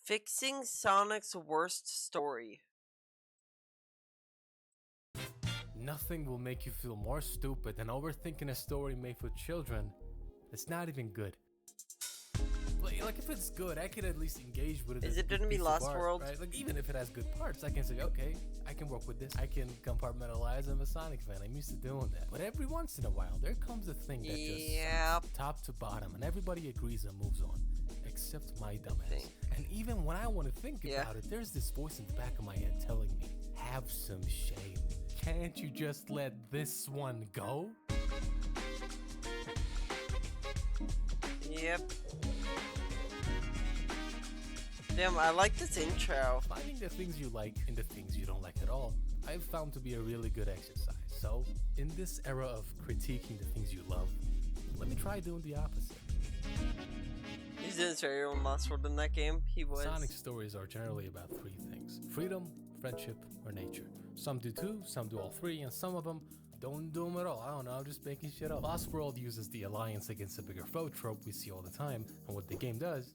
Fixing Sonic's worst story. Nothing will make you feel more stupid than overthinking a story made for children. It's not even good. Like if it's good, I can at least engage with it. Is it gonna be Lost World? Right? Like even if it has good parts, I can say, okay, I can work with this. I can compartmentalize. I'm a Sonic fan. I'm used to doing that. But every once in a while, there comes a thing that just sucks, top to bottom, and everybody agrees and moves on, except my dumbass. And even when I want to think about it, there's this voice in the back of my head telling me, have some shame. Can't you just let this one go? Yep. Damn, I like this intro. Finding the things you like and the things you don't like at all, I've found to be a really good exercise. So, in this era of critiquing the things you love, let me try doing the opposite. He's in his very own Lost World in that game. He was. Sonic stories are generally about three things: freedom, friendship, or nature. Some do two, some do all three, and some of them don't do them at all. I don't know, I'm just making shit up. Lost World uses the alliance against a bigger foe trope we see all the time, and what the game does,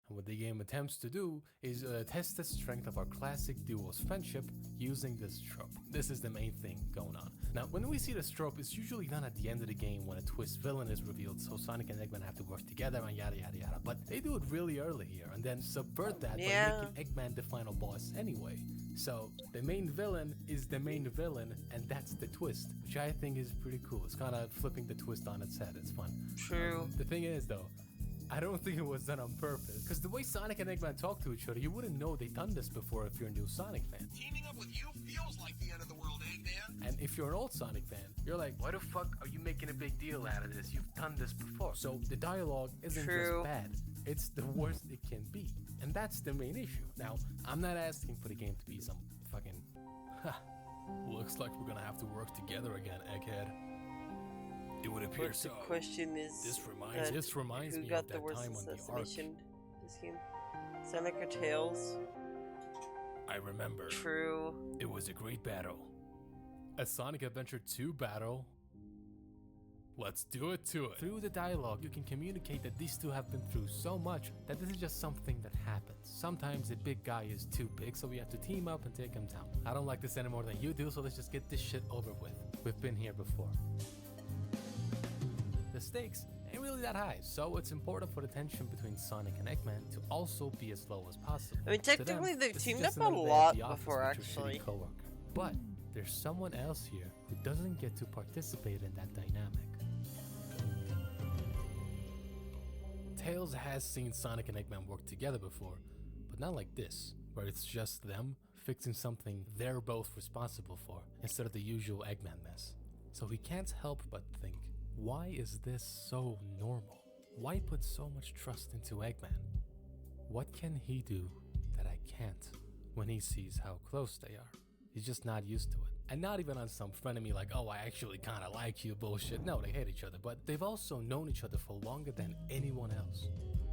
and what the game attempts to do, is test the strength of our classic duo's friendship using this trope. This is the main thing going on. Now, when we see this trope, it's usually done at the end of the game when a twist villain is revealed, so Sonic and Eggman have to work together and yada yada yada. But they do it really early here, and then subvert that by making Eggman the final boss anyway. So, the main villain is the main villain, and that's the twist, which I think is pretty cool. It's kind of flipping the twist on its head. It's fun. True. The thing is, though, I don't think it was done on purpose. Because the way Sonic and Eggman talk to each other, you wouldn't know they've done this before if you're a new Sonic fan. Teaming up with you feels like the end of the world, Eggman. And if you're an old Sonic fan, you're like, why the fuck are you making a big deal out of this? You've done this before. So the dialogue isn't just bad. It's the worst it can be. And that's the main issue. Now, I'm not asking for the game to be some fucking... looks like we're gonna have to work together again, egghead. It would appear so. The question is, this reminds who me got of the that worst time on the Ark. assassination this game? Sonic or Tails? I remember. True. It was a great battle. A Sonic Adventure 2 battle. Let's do it to it. Through the dialogue, you can communicate that these two have been through so much that this is just something that happens. Sometimes a big guy is too big, so we have to team up and take him down. I don't like this any more than you do, so let's just get this shit over with. We've been here before. The stakes ain't really that high, so it's important for the tension between Sonic and Eggman to also be as low as possible. I mean, technically they've teamed up a lot before, actually. But there's someone else here who doesn't get to participate in that dynamic. Tails has seen Sonic and Eggman work together before, but not like this, where it's just them fixing something they're both responsible for, instead of the usual Eggman mess. So he can't help but think, why is this so normal? Why put so much trust into Eggman? What can he do that I can't when he sees how close they are? He's just not used to it. And not even on some frenemy like, oh, I actually kind of like you bullshit. No, they hate each other, but they've also known each other for longer than anyone else.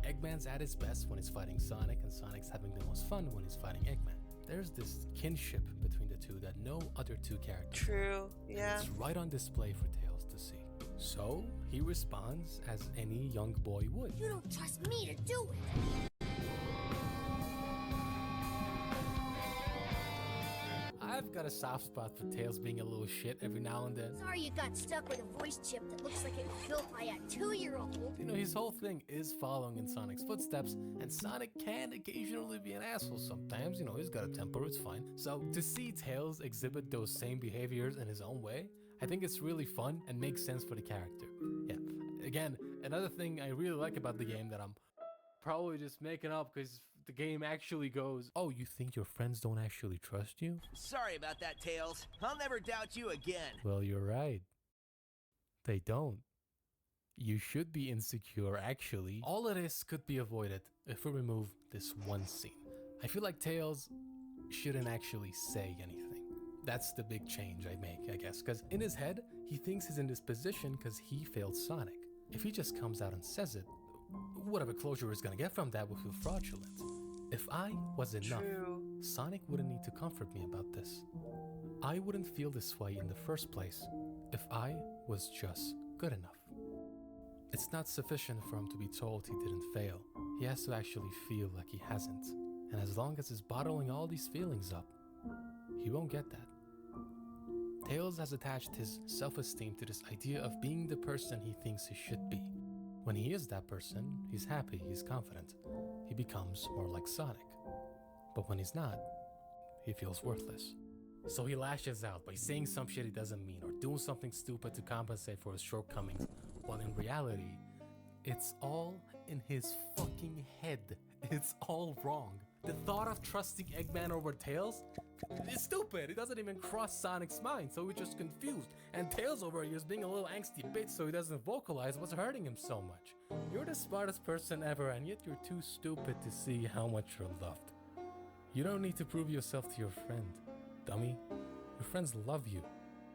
Eggman's at his best when he's fighting Sonic, and Sonic's having the most fun when he's fighting Eggman. There's this kinship between the two that no other two characters True, yeah. It's right on display for Tails to see. So, he responds as any young boy would. You don't trust me to do it! I've got a soft spot for Tails being a little shit every now and then. Sorry you got stuck with a voice chip that looks like it was built by a 2-year-old. You know, his whole thing is following in Sonic's footsteps, and Sonic can occasionally be an asshole sometimes. You know, he's got a temper, it's fine. So, to see Tails exhibit those same behaviors in his own way, I think it's really fun and makes sense for the character. Yeah, again, another thing I really like about the game that I'm probably just making up because the game actually goes, oh, you think your friends don't actually trust you? Sorry about that, Tails. I'll never doubt you again. Well, you're right. They don't. You should be insecure, actually. All of this could be avoided if we remove this one scene. I feel like Tails shouldn't actually say anything. That's the big change I make, I guess, because in his head, he thinks he's in this position because he failed Sonic. If he just comes out and says it, whatever closure he's gonna get from that will feel fraudulent. If I was enough, Sonic wouldn't need to comfort me about this. I wouldn't feel this way in the first place if I was just good enough. It's not sufficient for him to be told he didn't fail. He has to actually feel like he hasn't. And as long as he's bottling all these feelings up, he won't get that. Tails has attached his self-esteem to this idea of being the person he thinks he should be. When he is that person, he's happy, he's confident. He becomes more like Sonic. But when he's not, he feels worthless. So he lashes out by saying some shit he doesn't mean or doing something stupid to compensate for his shortcomings, while in reality, it's all in his fucking head. It's all wrong. The thought of trusting Eggman over Tails is stupid. It doesn't even cross Sonic's mind, so he's just confused. And Tails over here is being a little angsty bitch, so he doesn't vocalize what's hurting him so much. You're the smartest person ever, and yet you're too stupid to see how much you're loved. You don't need to prove yourself to your friend, dummy. Your friends love you.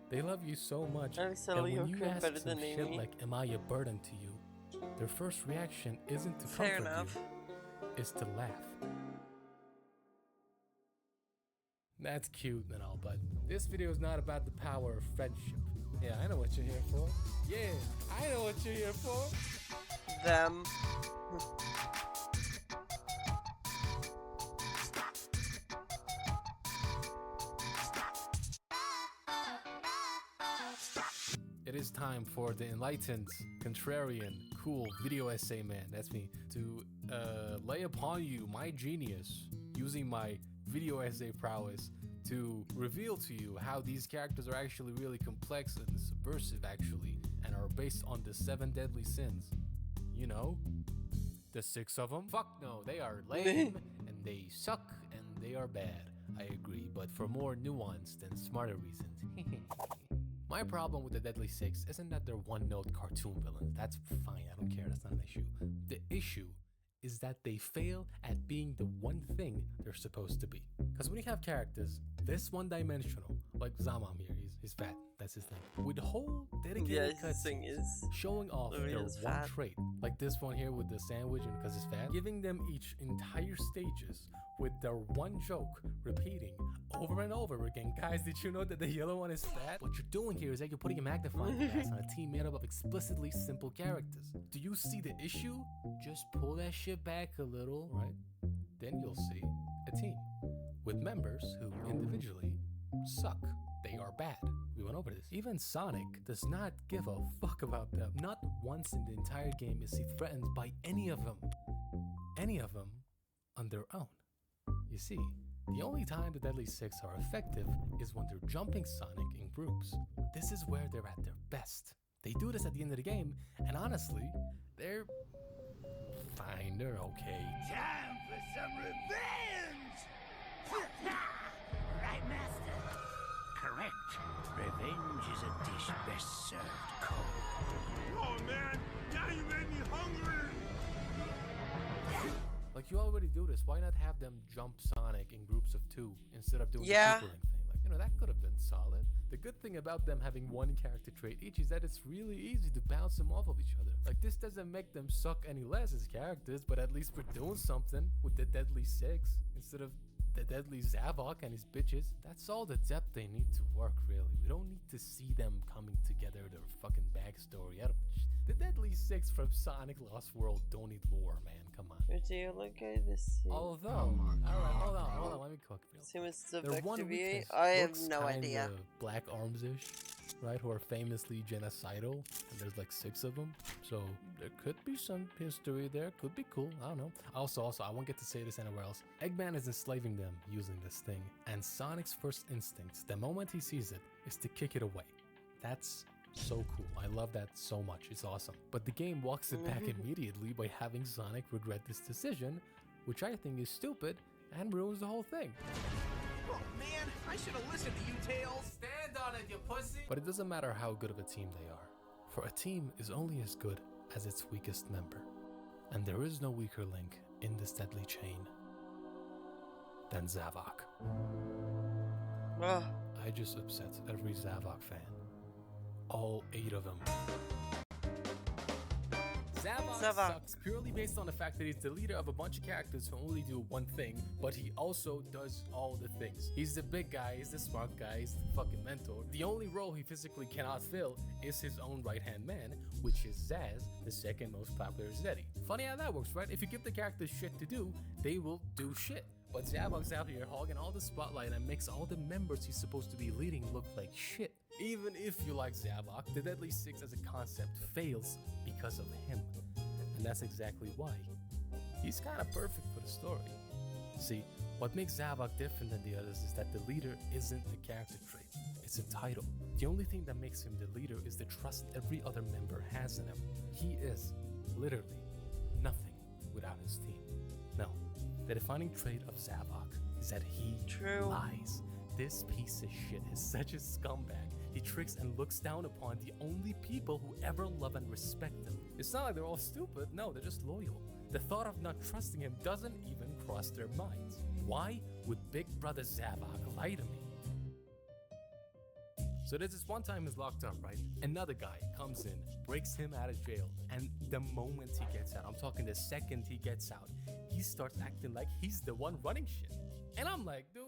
They love you so much that when you ask some shit like, am I a burden to you? Their first reaction isn't to comfort you, it's to laugh. That's cute and all, but this video is not about the power of friendship. Yeah, I know what you're here for. Yeah, I know what you're here for. Them. It is time for the enlightened, contrarian, cool video essay man, that's me, to lay upon you my genius using my video essay prowess to reveal to you how these characters are actually really complex and subversive actually, and are based on the 7 deadly sins. You know, the 6 of them. Fuck no, they are lame and they suck and they are bad. I agree, but for more nuanced and smarter reasons. My problem with the Deadly Six isn't that they're one-note cartoon villains. That's fine, I don't care, that's not an issue. The issue is that they fail at being the one thing they're supposed to be. Because when you have characters this one-dimensional, like Zamam here, he's fat, that's his thing, with whole dedicated cutscenes showing off their one trait, like this one here with the sandwich and because it's fat, giving them each entire stages with their one joke repeating over and over again. Guys, did you know that the yellow one is fat? What you're doing here is that you're putting a magnifying glass on a team made up of explicitly simple characters. Do you see the issue? Just pull that shit back a little, right? Then you'll see a team with members who individually suck. They are bad. We went over this. Even Sonic does not give a fuck about them. Not once in the entire game is he threatened by any of them. Any of them on their own. You see, the only time the Deadly Six are effective is when they're jumping Sonic in groups. This is where they're at their best. They do this at the end of the game, and honestly, they're fine, they're okay. Time for some revenge! Right, Master? Correct. Revenge is a dish best served cold. Oh, man! Now you made me hungry! Like, you already do this. Why not have them jump Sonic in groups of 2 instead of doing the superling thing? Like, you know, that could have been solid. The good thing about them having one character trait each is that it's really easy to bounce them off of each other. Like, this doesn't make them suck any less as characters, but at least we're doing something with the Deadly Six instead of the Deadly Zavok and his bitches. That's all the depth they need to work, really. We don't need to see them coming together, their fucking backstory. The Deadly Six from Sonic Lost World don't need lore, man. Come on. Although, alright, hold on, let me cook. They're one weakness. I have no idea. Black arms-ish, right? Who are famously genocidal, and there's like 6 of them. So there could be some history there. Could be cool. I don't know. Also, I won't get to say this anywhere else. Eggman is enslaving them using this thing, and Sonic's first instinct, the moment he sees it, is to kick it away. That's so cool. I love that so much. It's awesome. But the game walks it back immediately by having Sonic regret this decision, which I think is stupid and ruins the whole thing. Oh, man! I should have listened to you, Tails! Stand on it, you pussy! But it doesn't matter how good of a team they are, for a team is only as good as its weakest member. And there is no weaker link in this deadly chain than Zavok. I just upset every Zavok fan. All 8 of them. Zavok sucks purely based on the fact that he's the leader of a bunch of characters who only do one thing, but he also does all the things. He's the big guy, he's the smart guy, he's the fucking mentor. The only role he physically cannot fill is his own right-hand man, which is Zaz, the second most popular Zeddy. Funny how that works, right? If you give the characters shit to do, they will do shit. But Zavok's out here hogging all the spotlight and makes all the members he's supposed to be leading look like shit. Even if you like Zavok, the Deadly Six as a concept fails because of him. And that's exactly why. He's kinda perfect for the story. See, what makes Zavok different than the others is that the leader isn't a character trait, it's a title. The only thing that makes him the leader is the trust every other member has in him. He is, literally, nothing without his team. No, the defining trait of Zavok is that he lies. This piece of shit is such a scumbag. He tricks and looks down upon the only people who ever love and respect him. It's not like they're all stupid, no, they're just loyal. The thought of not trusting him doesn't even cross their minds. Why would Big Brother Zavok lie to me? So there's this one time he's locked up, right? Another guy comes in, breaks him out of jail, and the moment he gets out, I'm talking the second he gets out, he starts acting like he's the one running shit. And I'm like, dude,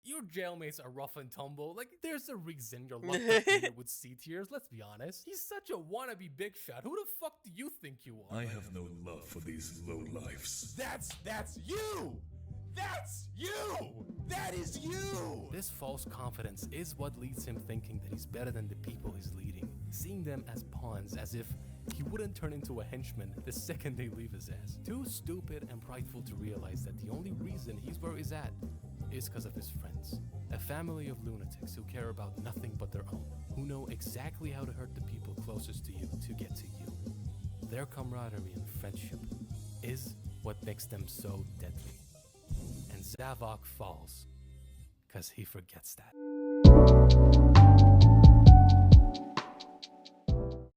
your jailmates are rough and tumble. Like, there's a reason you're locked up here with C tiers, let's be honest. He's such a wannabe big shot. Who the fuck do you think you are? I have no love for these lowlifes. That's you! That's you! That is you! This false confidence is what leads him thinking that he's better than the people he's leading, seeing them as pawns, as if he wouldn't turn into a henchman the second they leave his ass. Too stupid and prideful to realize that the only reason he's where he's at is because of his friends. A family of lunatics who care about nothing but their own, who know exactly how to hurt the people closest to you to get to you. Their camaraderie and friendship is what makes them so deadly. And Zavok falls because he forgets that.